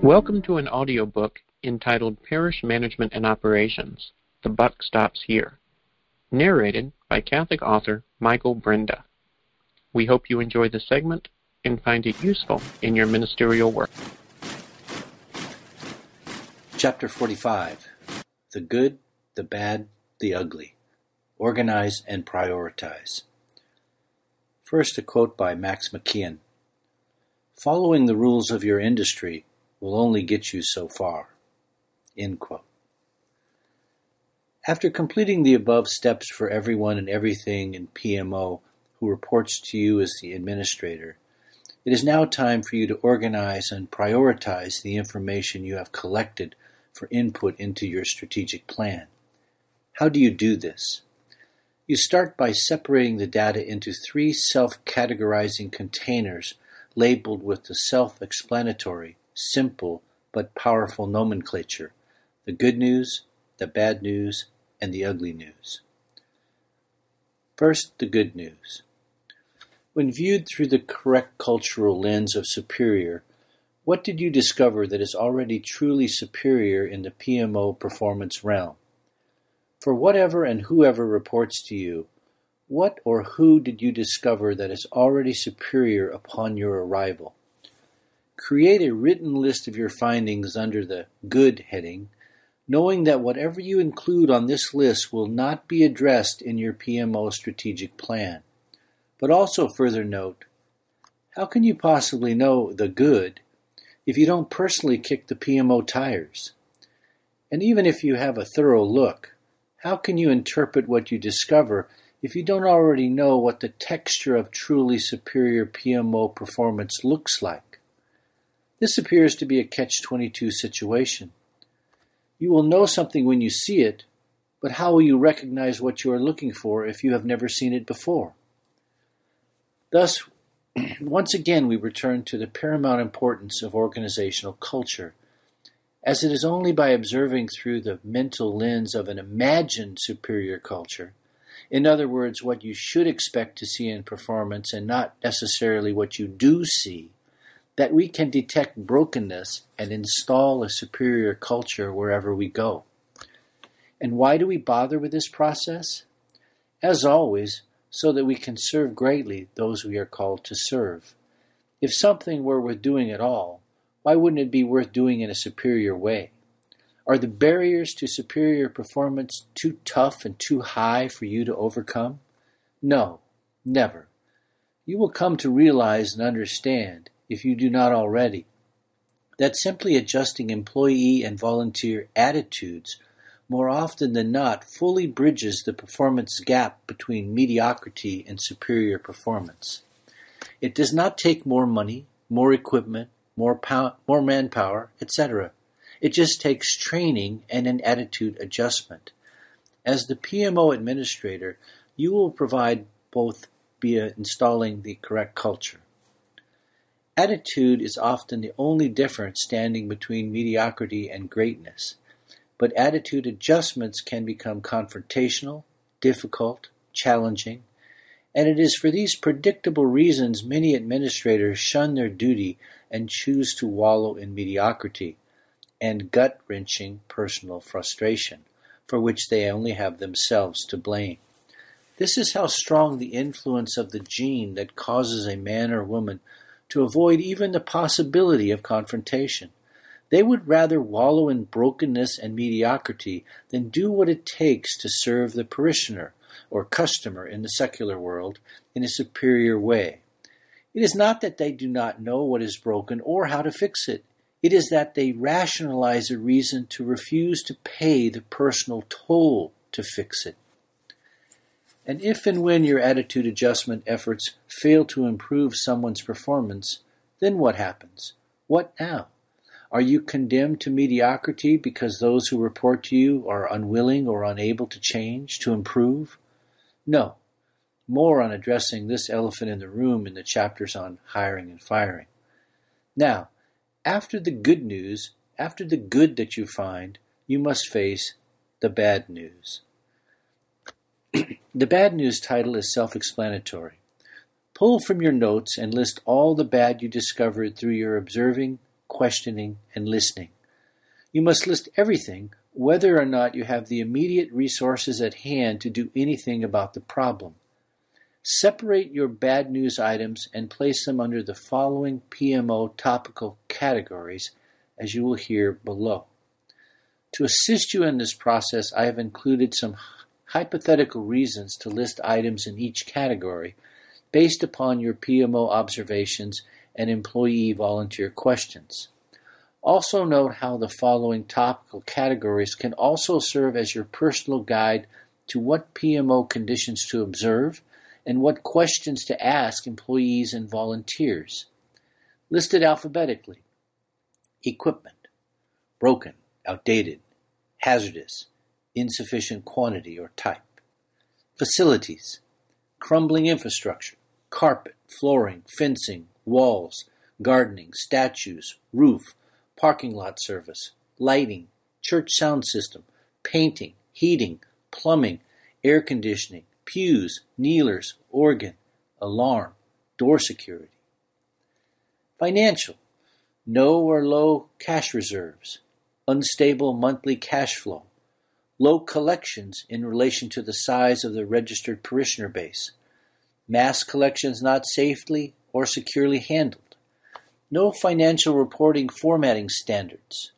Welcome to an audiobook entitled Parish Management and Operations, The Buck Stops Here, narrated by Catholic author Michael Brinda. We hope you enjoy the segment and find it useful in your ministerial work. Chapter 45, The Good, the Bad, the Ugly. Organize and Prioritize. First, a quote by Max McKeon. Following the rules of your industry will only get you so far. End quote. After completing the above steps for everyone and everything in PMO who reports to you as the administrator, it is now time for you to organize and prioritize the information you have collected for input into your strategic plan. How do you do this? You start by separating the data into three self-categorizing containers labeled with the self-explanatory, simple, but powerful nomenclature: the good news, the bad news, and the ugly news. First, the good news. When viewed through the correct cultural lens of superior, what did you discover that is already truly superior in the PMO performance realm? For whatever and whoever reports to you, what or who did you discover that is already superior upon your arrival? Create a written list of your findings under the Good heading, knowing that whatever you include on this list will not be addressed in your PMO strategic plan. But also further note, how can you possibly know the good if you don't personally kick the PMO tires? And even if you have a thorough look, how can you interpret what you discover if you don't already know what the texture of truly superior PMO performance looks like? This appears to be a catch-22 situation. You will know something when you see it, but how will you recognize what you are looking for if you have never seen it before? Thus, once again we return to the paramount importance of organizational culture, as it is only by observing through the mental lens of an imagined superior culture, in other words, what you should expect to see in performance and not necessarily what you do see, that we can detect brokenness and install a superior culture wherever we go. And why do we bother with this process? As always, so that we can serve greatly those we are called to serve. If something were worth doing at all, why wouldn't it be worth doing in a superior way? Are the barriers to superior performance too tough and too high for you to overcome? No, never. You will come to realize and understand, if you do not already, that simply adjusting employee and volunteer attitudes more often than not fully bridges the performance gap between mediocrity and superior performance. It does not take more money, more equipment, more manpower, etc. It just takes training and an attitude adjustment. As the PMO administrator, you will provide both via installing the correct culture. Attitude is often the only difference standing between mediocrity and greatness, but attitude adjustments can become confrontational, difficult, challenging, and it is for these predictable reasons many administrators shun their duty and choose to wallow in mediocrity and gut-wrenching personal frustration, for which they only have themselves to blame. This is how strong the influence of the gene that causes a man or woman to avoid even the possibility of confrontation. They would rather wallow in brokenness and mediocrity than do what it takes to serve the parishioner or customer in the secular world in a superior way. It is not that they do not know what is broken or how to fix it. It is that they rationalize a reason to refuse to pay the personal toll to fix it. And if and when your attitude adjustment efforts fail to improve someone's performance, then what happens? What now? Are you condemned to mediocrity because those who report to you are unwilling or unable to change, to improve? No. More on addressing this elephant in the room in the chapters on hiring and firing. Now, after the good news, after the good that you find, you must face the bad news. The bad news title is self-explanatory. Pull from your notes and list all the bad you discovered through your observing, questioning, and listening. You must list everything, whether or not you have the immediate resources at hand to do anything about the problem. Separate your bad news items and place them under the following PMO topical categories, as you will hear below. To assist you in this process, I have included some hypothetical reasons to list items in each category based upon your PMO observations and employee volunteer questions. Also note how the following topical categories can also serve as your personal guide to what PMO conditions to observe and what questions to ask employees and volunteers. Listed alphabetically: equipment, broken, outdated, hazardous, insufficient quantity or type. Facilities, crumbling infrastructure, carpet, flooring, fencing, walls, gardening, statues, roof, parking lot service, lighting, church sound system, painting, heating, plumbing, air conditioning, pews, kneelers, organ, alarm, door security. Financial, no or low cash reserves, unstable monthly cash flow, low collections in relation to the size of the registered parishioner base, mass collections not safely or securely handled, no financial reporting formatting standards,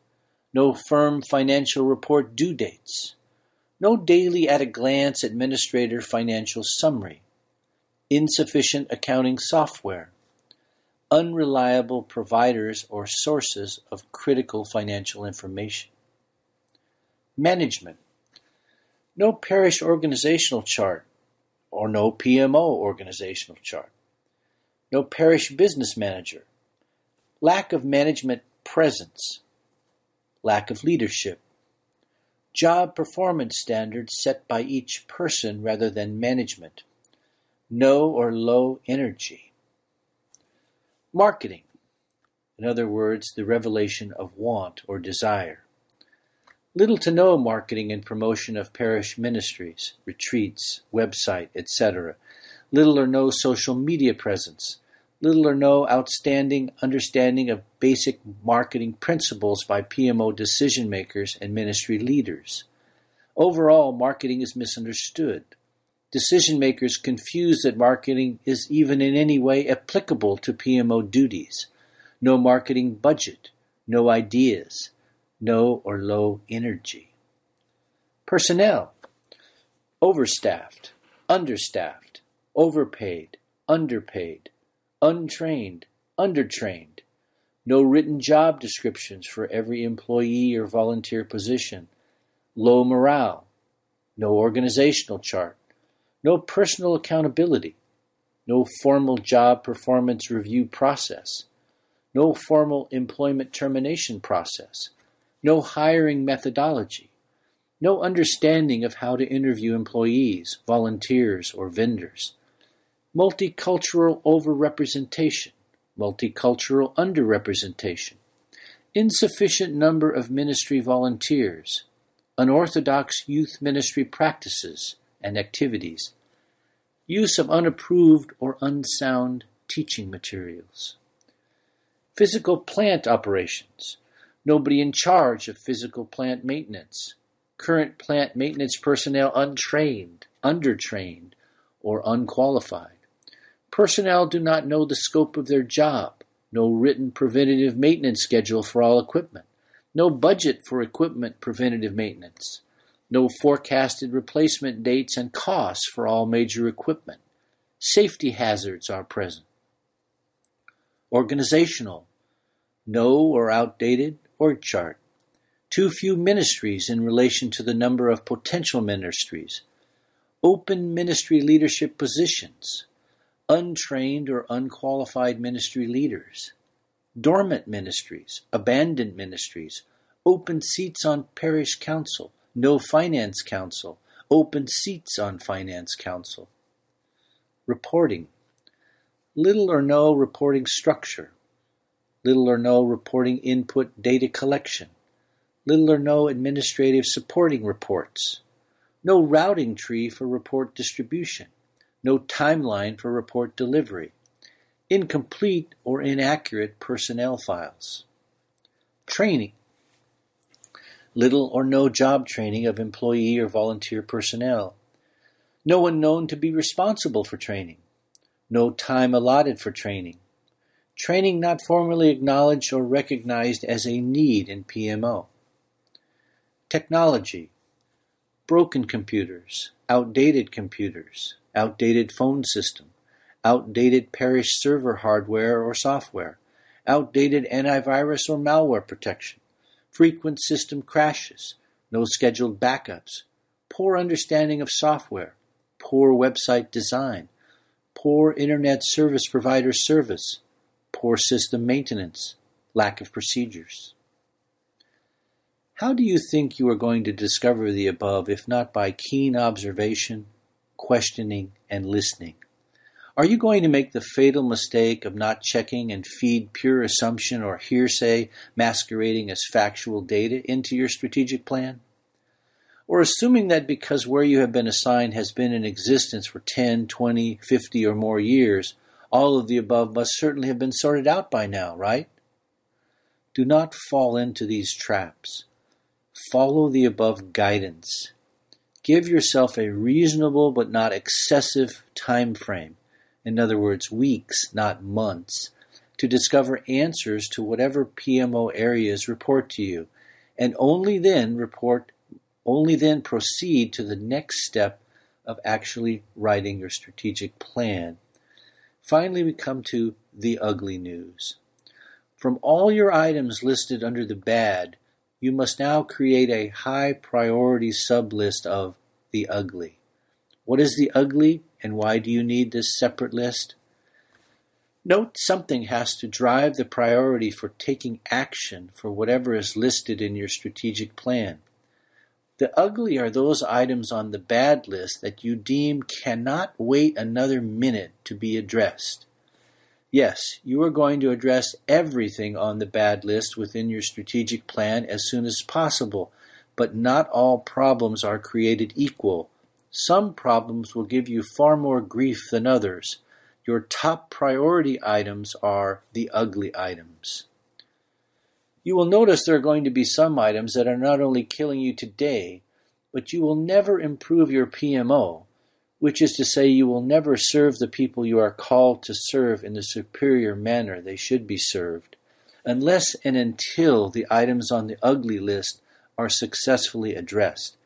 no firm financial report due dates, no daily at-a-glance administrator financial summary, insufficient accounting software, unreliable providers or sources of critical financial information. Management, no parish organizational chart or no PMO organizational chart, no parish business manager, lack of management presence, lack of leadership, job performance standards set by each person rather than management, no or low energy. Marketing, in other words, the revelation of want or desire. Little to no marketing and promotion of parish ministries, retreats, website, etc. Little or no social media presence. Little or no outstanding understanding of basic marketing principles by PMO decision makers and ministry leaders. Overall, marketing is misunderstood. Decision makers confuse that marketing is even in any way applicable to PMO duties. No marketing budget, no ideas, no or low energy. Personnel, overstaffed, understaffed, overpaid, underpaid, untrained, undertrained. No written job descriptions for every employee or volunteer position. Low morale, no organizational chart. No personal accountability, no formal job performance review process, no formal employment termination process, no hiring methodology, no understanding of how to interview employees, volunteers, or vendors, multicultural overrepresentation, multicultural underrepresentation, insufficient number of ministry volunteers, unorthodox youth ministry practices and activities, use of unapproved or unsound teaching materials. Physical plant operations, nobody in charge of physical plant maintenance, current plant maintenance personnel untrained, undertrained, or unqualified. Personnel do not know the scope of their job, no written preventative maintenance schedule for all equipment, no budget for equipment preventative maintenance, no forecasted replacement dates and costs for all major equipment. Safety hazards are present. Organizational, no or outdated org chart. Too few ministries in relation to the number of potential ministries. Open ministry leadership positions. Untrained or unqualified ministry leaders. Dormant ministries, abandoned ministries, open seats on parish council, no finance council, open seats on finance council. Reporting, little or no reporting structure, little or no reporting input data collection, little or no administrative supporting reports, no routing tree for report distribution, no timeline for report delivery, incomplete or inaccurate personnel files. Training. Little or no job training of employee or volunteer personnel. No one known to be responsible for training. No time allotted for training. Training not formally acknowledged or recognized as a need in PMO. Technology. Broken computers, outdated phone system, outdated parish server hardware or software, outdated antivirus or malware protection, frequent system crashes, no scheduled backups, poor understanding of software, poor website design, poor internet service provider service, poor system maintenance, lack of procedures. How do you think you are going to discover the above if not by keen observation, questioning, and listening? Are you going to make the fatal mistake of not checking and feed pure assumption or hearsay masquerading as factual data into your strategic plan? Or assuming that because where you have been assigned has been in existence for 10, 20, 50 or more years, all of the above must certainly have been sorted out by now, right? Do not fall into these traps. Follow the above guidance. Give yourself a reasonable but not excessive time frame, in other words, weeks, not months, to discover answers to whatever PMO areas report to you, and only then proceed to the next step of actually writing your strategic plan. Finally, we come to the ugly news. From all your items listed under the bad, you must now create a high priority sublist of the ugly. What is the ugly, and why do you need this separate list? Note something has to drive the priority for taking action for whatever is listed in your strategic plan. The ugly are those items on the bad list that you deem cannot wait another minute to be addressed. Yes, you are going to address everything on the bad list within your strategic plan as soon as possible, but not all problems are created equal. Some problems will give you far more grief than others. Your top priority items are the ugly items. You will notice there are going to be some items that are not only killing you today, but you will never improve your PMO, which is to say you will never serve the people you are called to serve in the superior manner they should be served, unless and until the items on the ugly list are successfully addressed.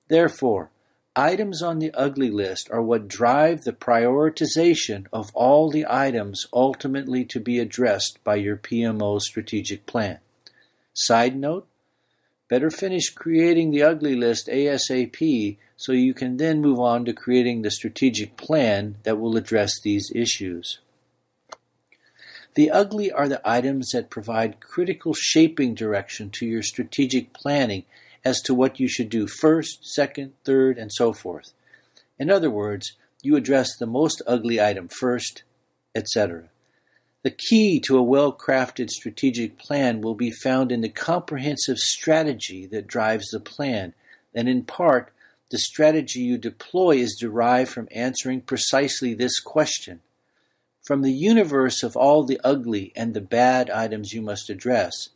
Therefore, items on the ugly list are what drive the prioritization of all the items ultimately to be addressed by your PMO strategic plan. Side note, better finish creating the ugly list ASAP so you can then move on to creating the strategic plan that will address these issues. The ugly are the items that provide critical shaping direction to your strategic planning as to what you should do first, second, third, and so forth. In other words, you address the most ugly item first, etc. The key to a well-crafted strategic plan will be found in the comprehensive strategy that drives the plan, and in part, the strategy you deploy is derived from answering precisely this question. From the universe of all the ugly and the bad items you must address,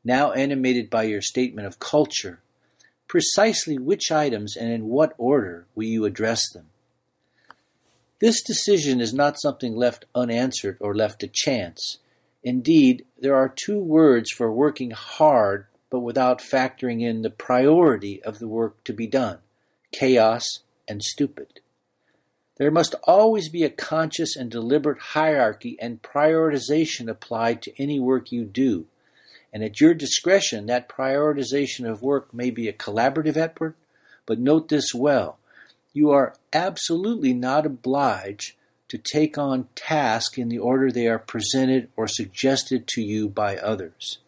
now animated by your statement of culture, precisely which items and in what order will you address them? This decision is not something left unanswered or left to chance. Indeed, there are two words for working hard but without factoring in the priority of the work to be done: chaos and stupid. There must always be a conscious and deliberate hierarchy and prioritization applied to any work you do. And at your discretion, that prioritization of work may be a collaborative effort, but note this well. You are absolutely not obliged to take on tasks in the order they are presented or suggested to you by others.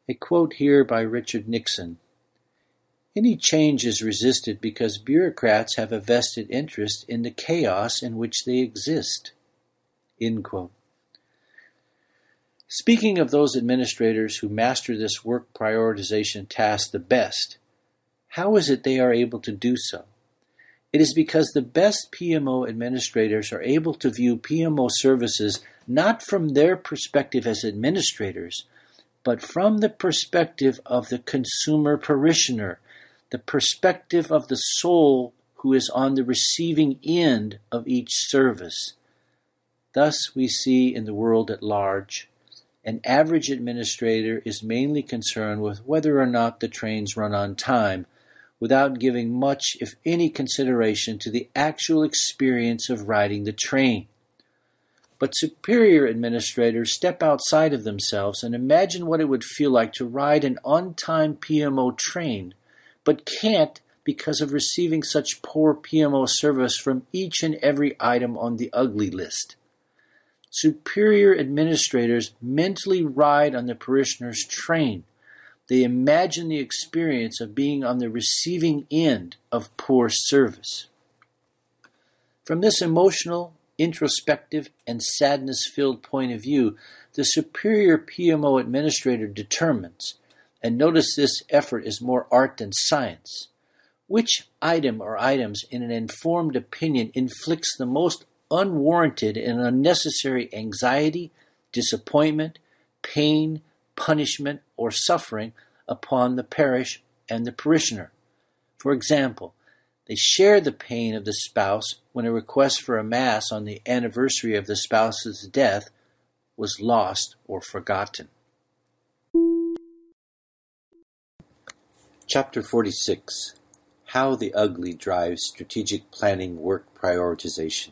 A quote here by Richard Nixon. Any change is resisted because bureaucrats have a vested interest in the chaos in which they exist. End quote. Speaking of those administrators who master this work prioritization task the best, how is it they are able to do so? It is because the best PMO administrators are able to view PMO services not from their perspective as administrators, but from the perspective of the consumer parishioner, the perspective of the soul who is on the receiving end of each service. Thus we see in the world at large, an average administrator is mainly concerned with whether or not the trains run on time, without giving much, if any, consideration to the actual experience of riding the train. But superior administrators step outside of themselves and imagine what it would feel like to ride an on-time PMO train, but can't because of receiving such poor PMO service from each and every item on the ugly list. Superior administrators mentally ride on the parishioner's train. They imagine the experience of being on the receiving end of poor service. From this emotional, introspective, and sadness-filled point of view, the superior PMO administrator determines, and notice this effort is more art than science, which item or items in an informed opinion inflicts the most unwarranted and unnecessary anxiety, disappointment, pain, punishment, or suffering upon the parish and the parishioner. For example, they share the pain of the spouse when a request for a Mass on the anniversary of the spouse's death was lost or forgotten. Chapter 46. How the Ugly Drives Strategic Planning Work Prioritization.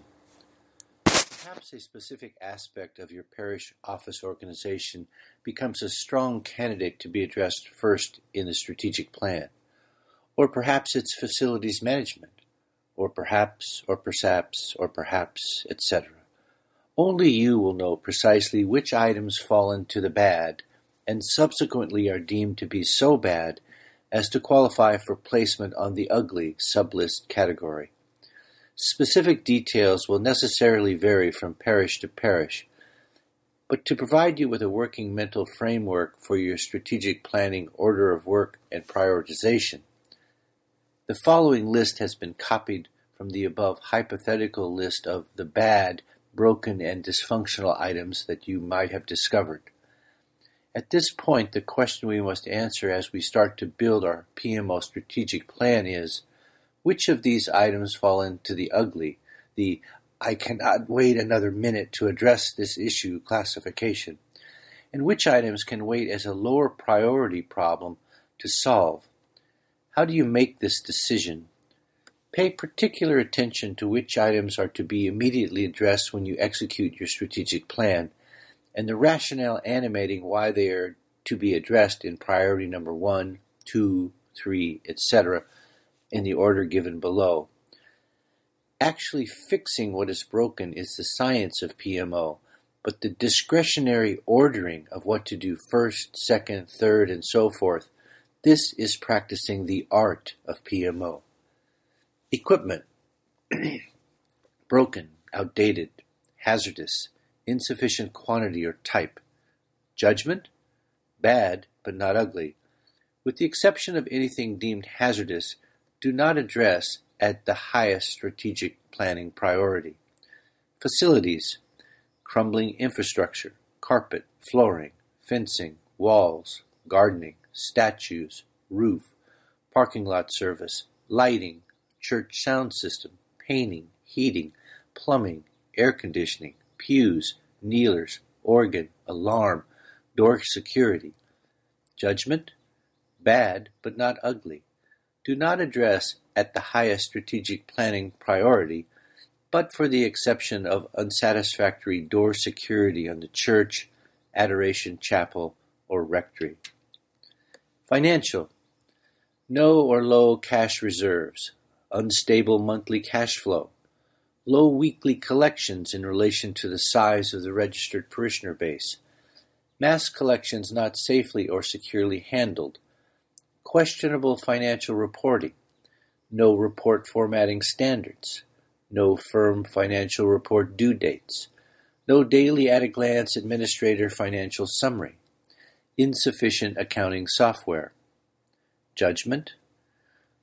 Perhaps a specific aspect of your parish office organization becomes a strong candidate to be addressed first in the strategic plan. Or perhaps it's facilities management, or perhaps, etc. Only you will know precisely which items fall into the bad, and subsequently are deemed to be so bad as to qualify for placement on the ugly sublist category. Specific details will necessarily vary from parish to parish, but to provide you with a working mental framework for your strategic planning order of work and prioritization, the following list has been copied from the above hypothetical list of the bad, broken, and dysfunctional items that you might have discovered. At this point, the question we must answer as we start to build our PMO strategic plan is, which of these items fall into the ugly, the "I cannot wait another minute to address this issue" classification, and which items can wait as a lower priority problem to solve? How do you make this decision? Pay particular attention to which items are to be immediately addressed when you execute your strategic plan, and the rationale animating why they are to be addressed in priority number 1, 2, 3, etc., in the order given below. Actually fixing what is broken is the science of PMO, but the discretionary ordering of what to do first, second, third, and so forth, this is practicing the art of PMO. Equipment. Broken, outdated, hazardous, insufficient quantity or type. Judgment. Bad, but not ugly. With the exception of anything deemed hazardous, do not address at the highest strategic planning priority. Facilities. Crumbling infrastructure, carpet, flooring, fencing, walls, gardening, statues, roof, parking lot service, lighting, church sound system, painting, heating, plumbing, air conditioning, pews, kneelers, organ, alarm, door security. Judgment. Bad, but not ugly. Do not address at the highest strategic planning priority, but for the exception of unsatisfactory door security on the church, adoration chapel, or rectory. Financial. No or low cash reserves, unstable monthly cash flow, low weekly collections in relation to the size of the registered parishioner base, mass collections not safely or securely handled, questionable financial reporting, no report formatting standards, no firm financial report due dates, no daily at-a-glance administrator financial summary, insufficient accounting software. Judgment.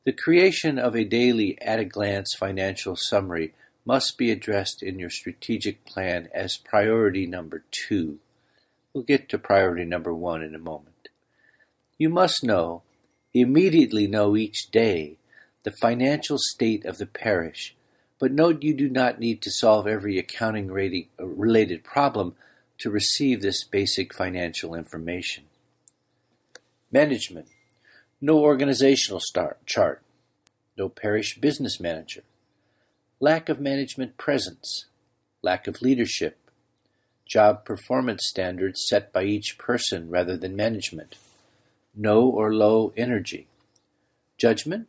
The creation of a daily at-a-glance financial summary must be addressed in your strategic plan as priority number 2. We'll get to priority number 1 in a moment. You must immediately know each day, the financial state of the parish, but note you do not need to solve every accounting-related problem to receive this basic financial information. Management. No organizational chart. No parish business manager. Lack of management presence. Lack of leadership. Job performance standards set by each person rather than management. No or low energy. Judgment.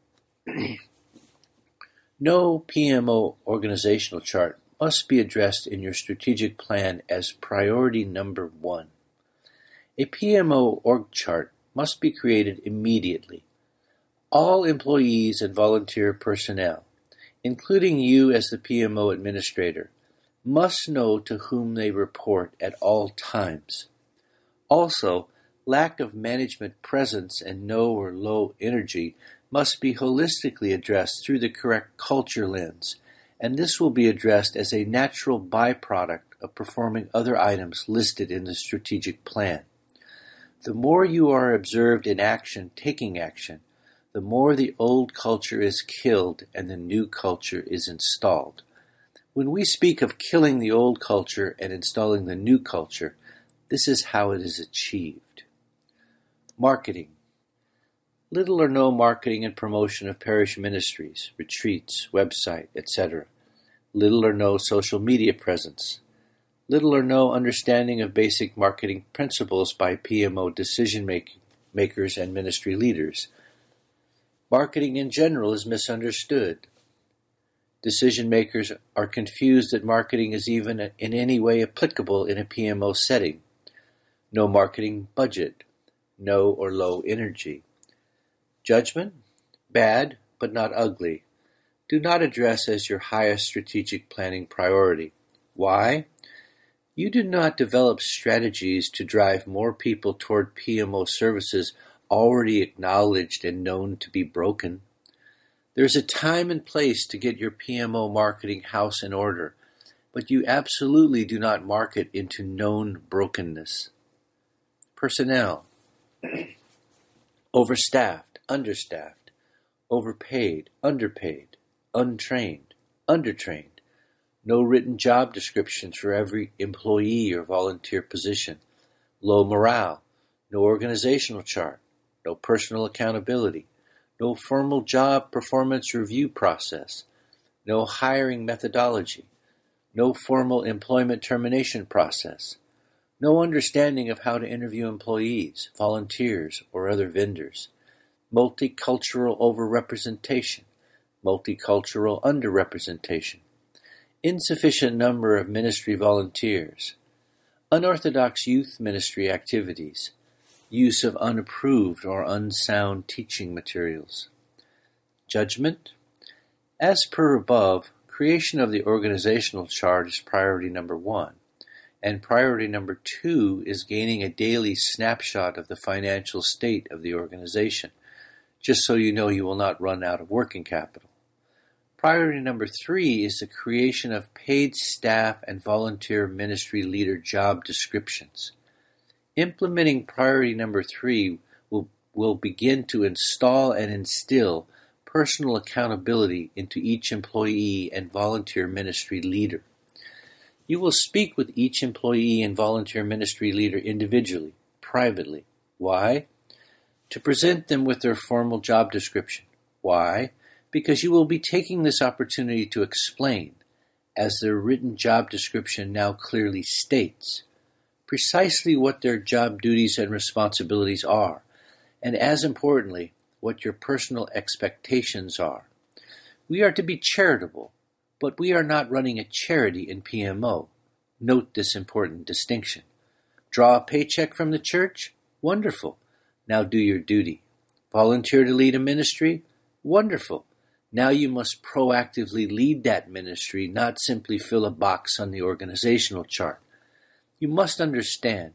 No PMO organizational chart must be addressed in your strategic plan as priority number 1. A PMO org chart must be created immediately. All employees and volunteer personnel, including you as the PMO administrator, must know to whom they report at all times. Also, lack of management presence and no or low energy must be holistically addressed through the correct culture lens, and this will be addressed as a natural byproduct of performing other items listed in the strategic plan. The more you are observed in action, taking action, the more the old culture is killed and the new culture is installed. When we speak of killing the old culture and installing the new culture, this is how it is achieved. Marketing. Little or no marketing and promotion of parish ministries, retreats, website, etc. Little or no social media presence. Little or no understanding of basic marketing principles by PMO decision-makers and ministry leaders. Marketing in general is misunderstood. Decision-makers are confused that marketing is even in any way applicable in a PMO setting. No marketing budget. No or low energy. Judgment? Bad, but not ugly. Do not address as your highest strategic planning priority. Why? You do not develop strategies to drive more people toward PMO services already acknowledged and known to be broken. There's a time and place to get your PMO marketing house in order, but you absolutely do not market into known brokenness. Personnel. Overstaffed, understaffed, overpaid, underpaid, untrained, undertrained. No written job descriptions for every employee or volunteer position. Low morale, no organizational chart, no personal accountability, no formal job performance review process, no hiring methodology, no formal employment termination process, no understanding of how to interview employees, volunteers, or other vendors, multicultural overrepresentation, multicultural underrepresentation, insufficient number of ministry volunteers, unorthodox youth ministry activities, use of unapproved or unsound teaching materials. Judgment. As per above, creation of the organizational chart is priority number 1, and priority number 2 is gaining a daily snapshot of the financial state of the organization, just so you know you will not run out of working capital. Priority number 3 is the creation of paid staff and volunteer ministry leader job descriptions. Implementing priority number 3 will begin to install and instill personal accountability into each employee and volunteer ministry leader. You will speak with each employee and volunteer ministry leader individually, privately. Why? To present them with their formal job description. Why? Because you will be taking this opportunity to explain, as their written job description now clearly states, precisely what their job duties and responsibilities are, and as importantly, what your personal expectations are. We are to be charitable, but we are not running a charity in PMO. Note this important distinction. Draw a paycheck from the church? Wonderful. Now do your duty. Volunteer to lead a ministry? Wonderful. Now you must proactively lead that ministry, not simply fill a box on the organizational chart. You must understand,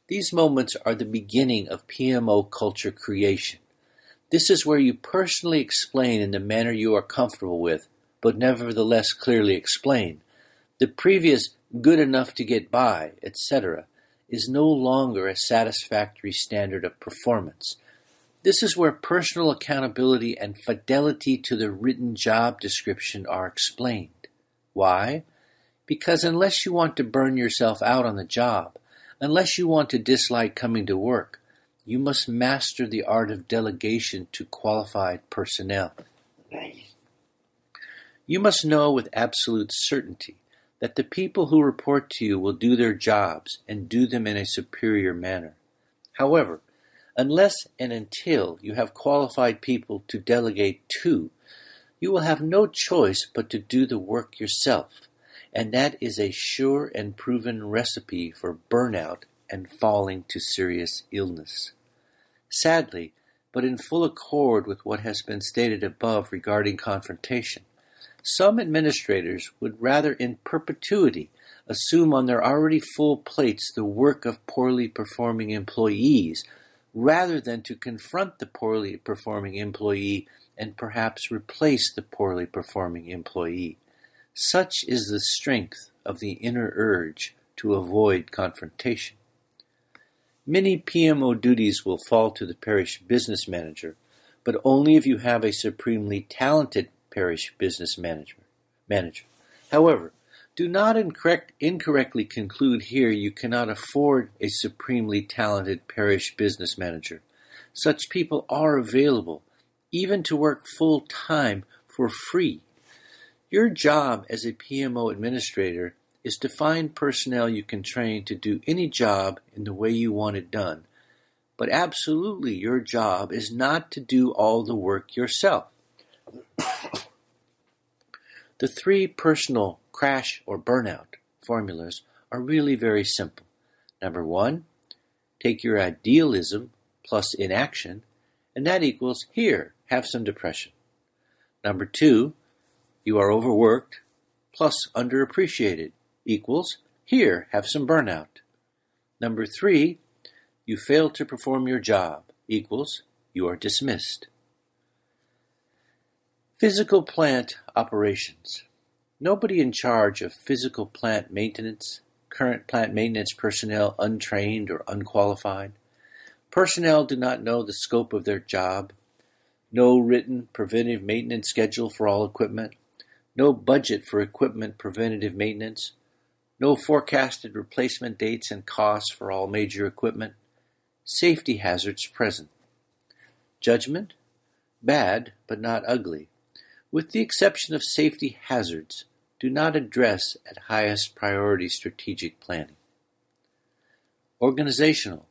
these moments are the beginning of PMO culture creation. This is where you personally explain in the manner you are comfortable with, but nevertheless clearly explain. The previous good enough to get by, etc., is no longer a satisfactory standard of performance. This is where personal accountability and fidelity to the written job description are explained. Why? Because unless you want to burn yourself out on the job, unless you want to dislike coming to work, you must master the art of delegation to qualified personnel. You must know with absolute certainty that the people who report to you will do their jobs and do them in a superior manner. However, unless and until you have qualified people to delegate to, you will have no choice but to do the work yourself, and that is a sure and proven recipe for burnout and falling to serious illness. Sadly, but in full accord with what has been stated above regarding confrontation, some administrators would rather in perpetuity assume on their already full plates the work of poorly performing employees rather than to confront the poorly performing employee and perhaps replace the poorly performing employee. Such is the strength of the inner urge to avoid confrontation. Many PMO duties will fall to the parish business manager, but only if you have a supremely talented parish business manager. However, do not incorrectly conclude here you cannot afford a supremely talented parish business manager. Such people are available, even to work full-time for free. Your job as a PMO administrator is to find personnel you can train to do any job in the way you want it done. But absolutely your job is not to do all the work yourself. The three personal crash or burnout formulas are really very simple. Number 1, take your idealism plus inaction, and that equals, here, have some depression. Number 2, you are overworked plus underappreciated equals, here, have some burnout. Number 3, you fail to perform your job equals, you are dismissed. Physical plant operations. Nobody in charge of physical plant maintenance, current plant maintenance personnel untrained or unqualified. Personnel do not know the scope of their job. No written preventive maintenance schedule for all equipment. No budget for equipment preventative maintenance. No forecasted replacement dates and costs for all major equipment. Safety hazards present. Judgment? Bad, but not ugly. With the exception of safety hazards, do not address at highest priority strategic planning. Organizational.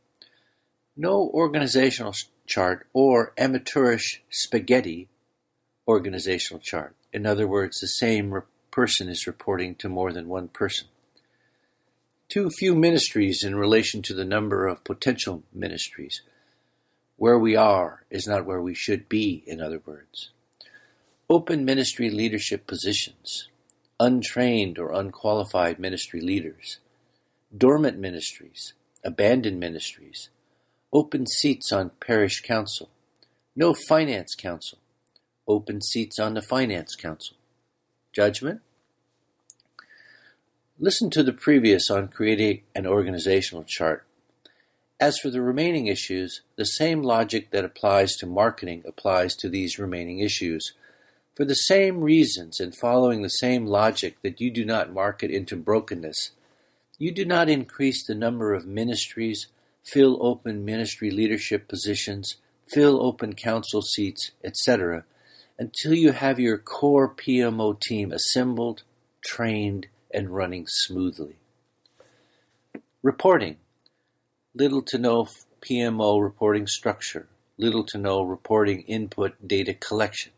No organizational chart or amateurish spaghetti organizational chart. In other words, the same person is reporting to more than one person. Too few ministries in relation to the number of potential ministries. Where we are is not where we should be, in other words. Open ministry leadership positions. Untrained or unqualified ministry leaders. Dormant ministries. Abandoned ministries. Open seats on parish council. No finance council. Open seats on the finance council. Judgment? Listen to the previous on creating an organizational chart. As for the remaining issues, the same logic that applies to marketing applies to these remaining issues. For the same reasons and following the same logic that you do not market into brokenness, you do not increase the number of ministries, fill open ministry leadership positions, fill open council seats, etc., until you have your core PMO team assembled, trained, and running smoothly. Reporting. Little to no PMO reporting structure. Little to no reporting input data collection.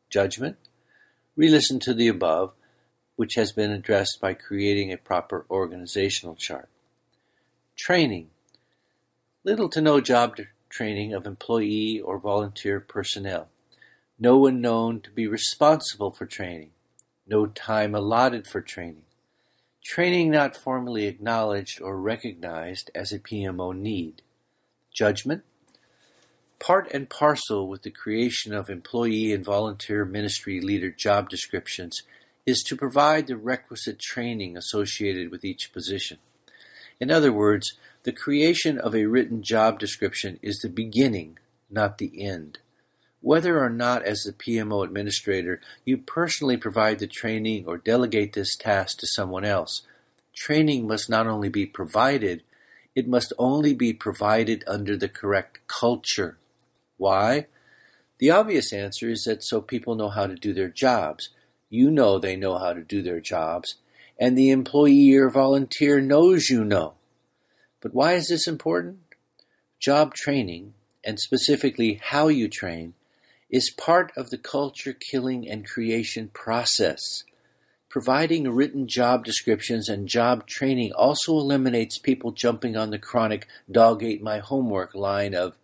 Judgment. Re-listen to the above, which has been addressed by creating a proper organizational chart. Training. Little to no job training of employee or volunteer personnel. No one known to be responsible for training. No time allotted for training. Training not formally acknowledged or recognized as a PMO need. Judgment. Part and parcel with the creation of employee and volunteer ministry leader job descriptions is to provide the requisite training associated with each position. In other words, The creation of a written job description is the beginning, not the end. Whether or not as the PMO administrator you personally provide the training or delegate this task to someone else, training must not only be provided, it must only be provided under the correct culture. Why? The obvious answer is that so people know how to do their jobs. You know they know how to do their jobs, and the employee or volunteer knows you know. But why is this important? Job training, and specifically how you train, is part of the culture killing and creation process. Providing written job descriptions and job training also eliminates people jumping on the chronic "dog ate my homework" line of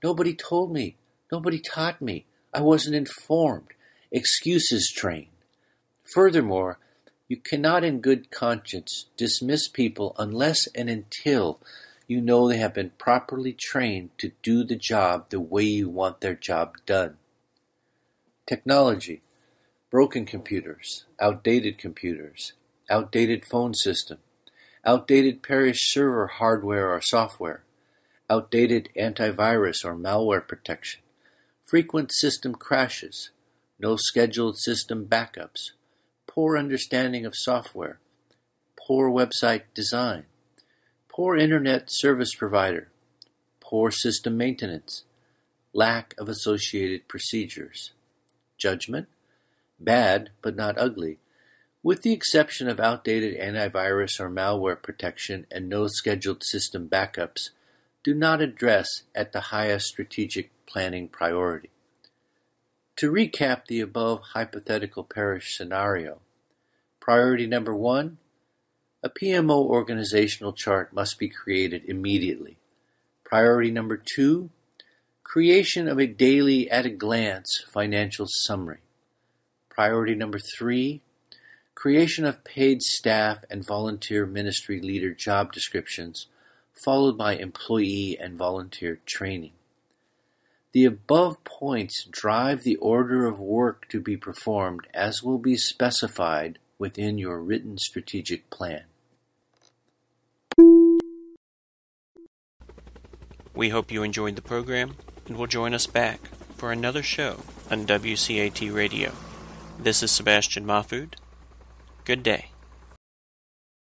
"nobody told me, nobody taught me, I wasn't informed," excuses train. Furthermore, you cannot in good conscience dismiss people unless and until you know they have been properly trained to do the job the way you want their job done. Technology, broken computers, outdated phone system, outdated parish server hardware or software, outdated antivirus or malware protection, frequent system crashes, no scheduled system backups, poor understanding of software, poor website design, poor internet service provider, poor system maintenance, lack of associated procedures. Judgment? Bad, but not ugly, with the exception of outdated antivirus or malware protection and no scheduled system backups, do not address at the highest strategic planning priority. To recap the above hypothetical parish scenario, priority number 1, a PMO organizational chart must be created immediately. Priority number 2, creation of a daily at-a-glance financial summary. Priority number 3, creation of paid staff and volunteer ministry leader job descriptions, followed by employee and volunteer training. The above points drive the order of work to be performed as will be specified within your written strategic plan. We hope you enjoyed the program and will join us back for another show on WCAT Radio. This is Sebastian Mahfood. Good day.